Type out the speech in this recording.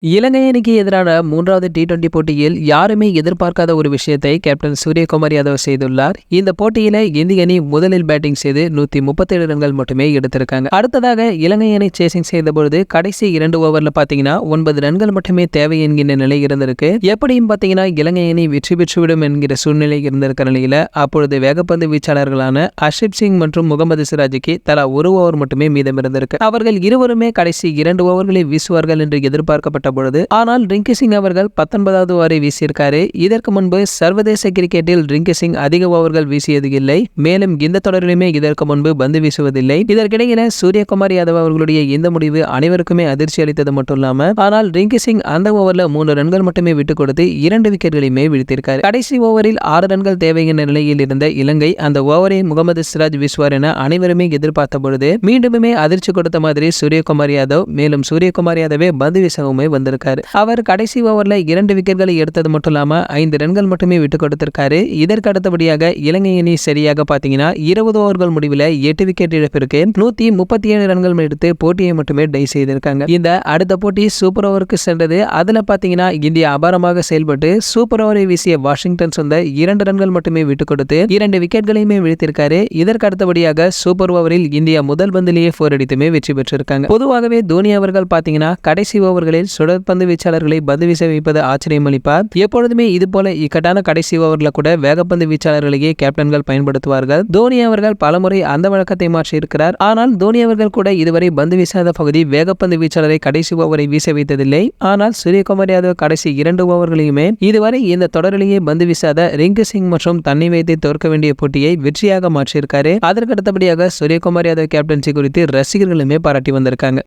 இலங்கை அணிக்கு எதிரான 3வது டி20 போட்டியில் யாருமே எதிர்பார்க்காத ஒரு விஷயத்தை கேப்டன் சூரியகுமார் யாதவ் செய்துள்ளார். இந்த போட்டியில இந்திய அணி முதலில் பேட்டிங் செய்து 137 ரன்கள் மட்டுமே எடுத்திருக்காங்க. அடுத்ததாக இலங்கை அணி சேசிங் செய்தபொழுது கடைசி 2 ஓவர்ல பாத்தீங்கன்னா 9 ரன்கள் மட்டுமே தேவை என்கிற நிலை இருந்திருக்கு. எப்படியும் பாத்தீங்கன்னா இலங்கை அணி வெற்றி பெற்றுவிடும் என்கிற சூழ்நிலை இருந்திருக்கிற நிலையில அப்பொழுது வேகப்பந்து வீச்சாளர்களான அர்ஷிப் சிங் மற்றும் முகமது சிராஜுக்கு தலா 1 ஓவர் மட்டுமே மீதம் இருந்திருக்கு. அவர்கள் இருவருமே கடைசி 2 ஓவர்களை வீசுவார்கள் என்று எதிர்பார்க்கப்பட்ட பொழுது ஆனால் ரிங்கி சிங் அவர்கள் 19வது ஓவரை வீசியிருக்காரு. இதற்கு முன்பு சர்வதேச கிரிக்கெட்டில் ரிங்கி சிங் அதிக ஓவர்கள் வீசியது இல்லை. மேலும் இந்த தொடரிலுமே இதற்கு முன்பு பந்து வீசுவதில்லை. இதற்கிடையில சூரியகுமார் யாதவ் அவர்களுடைய இந்த முடிவு அனைவருக்குமே அதிர்ச்சி அளித்தது மட்டும் இல்லாம ஆனால் ரிங்கி சிங் அந்த ஓவர்ல 3 ரன்கள் மட்டுமே விட்டுக் கொடுத்து 2 விக்கெட்டுகளையுமே வீழ்த்திருக்காரு. கடைசி ஓவரில் 6 ரன்கள் தேவை என்ற நிலையில் இருந்த இலங்கை அந்த ஓவரை முகமது சிராஜ் வீசுவார் என அனைவருமே எதிர்பார்த்த பொழுது மீண்டுமே அதிர்ச்சி கொடுத்த மாதிரி சூரியகுமார் யாதவ் மேலும் சூரியகுமார் யாதவே பந்து வீசவுமே வந்திருக்காரு. அவர் கடைசி ஓவர்ல 2 விக்கெட்டுகளை எடுத்தது மட்டும் இல்லாம 5 ரன்கள் மட்டுமே விட்டுக் கொடுத்திருக்காரு. இதற்கு அடுத்தபடியாக இலங்கை அணி சரியாக பாத்தீங்கன்னா 20 ஓவர்கள் முடிவில் 8 விக்கெட் இழப்பிற்கு 137 ரன்கள் எடுத்து போட்டியை மட்டுமே டை செய்திருக்காங்க. இந்த அடுத்த போட்டி சூப்பர் ஓவருக்கு சென்றது. அதுல பாத்தீங்கன்னா இந்தியா அபாரமாக செயல்பட்டு சூப்பர் ஓவரை வீசிய வாஷிங்டன் சுந்தர் 2 ரன்கள் மட்டுமே விட்டுக் கொடுத்து 2 விக்கெட்களையுமே வீழ்த்திருக்காரு. இதற்கு அடுத்தபடியாக சூப்பர் ஓவரில் இந்தியா முதல் பந்திலேயே 4 அடித்துமே வெற்றி பெற்றிருக்காங்க. பொதுவாகவே தோனி அவர்கள் பாத்தீங்கன்னா கடைசி ஓவர்களில் சுழற்பந்து வீச்சாளர்களை பந்து வீச வைப்பது ஆச்சரியம் அளிப்பார். எப்பொழுதுமே இது போல இக்கட்டான கடைசி ஓவர்ல கூட வேகப்பந்து வீச்சாளர்களையே கேப்டன்கள் பயன்படுத்துவார்கள். தோனி அவர்கள் பலமுறை அந்த வழக்கத்தை மாற்றி இருக்கிறார். ஆனால் தோனி அவர்கள் கூட இதுவரை பந்து வீசாத பகுதி வேகப்பந்து வீச்சாளரை கடைசி ஓவரை வீச வைத்ததில்லை. ஆனால் சூரியகுமார் யாதவ் கடைசி 2 ஓவர்களையுமே இதுவரை இந்த தொடரிலேயே பந்து வீசாத ரிங்கி சிங் மற்றும் தன்னை வைத்து தோற்க வேண்டிய போட்டியை வெற்றியாக மாற்றியிருக்காரு. அதற்கு அடுத்தபடியாக சூரியகுமார் யாதவ் கேப்டன்சி குறித்து ரசிகர்களுமே பாராட்டி வந்திருக்காங்க.